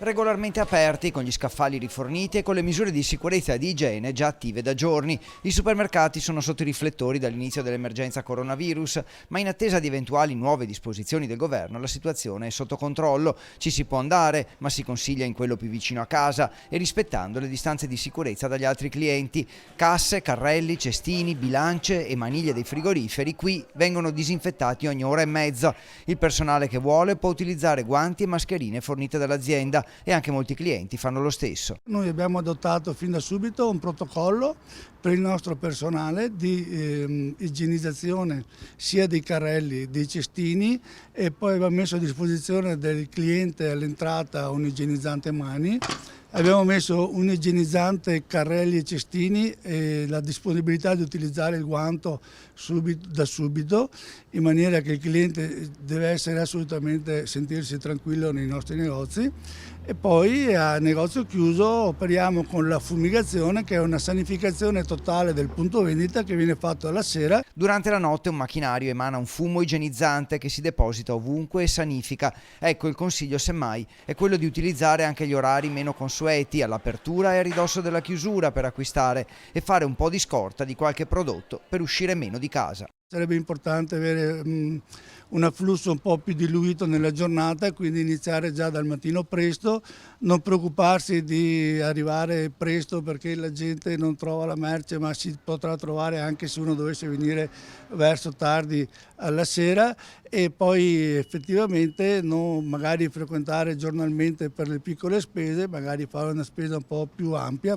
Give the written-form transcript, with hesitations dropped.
Regolarmente aperti, con gli scaffali riforniti e con le misure di sicurezza e di igiene già attive da giorni. I supermercati sono sotto i riflettori dall'inizio dell'emergenza coronavirus, ma in attesa di eventuali nuove disposizioni del governo la situazione è sotto controllo. Ci si può andare, ma si consiglia in quello più vicino a casa e rispettando le distanze di sicurezza dagli altri clienti. Casse, carrelli, cestini, bilance e maniglie dei frigoriferi qui vengono disinfettati ogni ora e mezza. Il personale che vuole può utilizzare guanti e mascherine fornite dall'azienda e anche molti clienti fanno lo stesso. Noi abbiamo adottato fin da subito un protocollo per il nostro personale di igienizzazione sia dei carrelli, dei cestini, e poi abbiamo messo a disposizione del cliente all'entrata un igienizzante mani. Abbiamo messo un igienizzante carrelli e cestini e la disponibilità di utilizzare il guanto da subito, in maniera che il cliente deve essere assolutamente sentirsi tranquillo nei nostri negozi. E poi a negozio chiuso operiamo con la fumigazione, che è una sanificazione totale del punto vendita che viene fatto alla sera. Durante la notte un macchinario emana un fumo igienizzante che si deposita ovunque e sanifica. Ecco, il consiglio semmai è quello di utilizzare anche gli orari meno consueti, all'apertura e a ridosso della chiusura, per acquistare e fare un po' di scorta di qualche prodotto per uscire meno di casa. Sarebbe importante avere un afflusso un po' più diluito nella giornata e quindi iniziare già dal mattino presto, non preoccuparsi di arrivare presto perché la gente non trova la merce, ma si potrà trovare anche se uno dovesse venire verso tardi alla sera, e poi effettivamente non magari frequentare giornalmente per le piccole spese, magari fare una spesa un po' più ampia.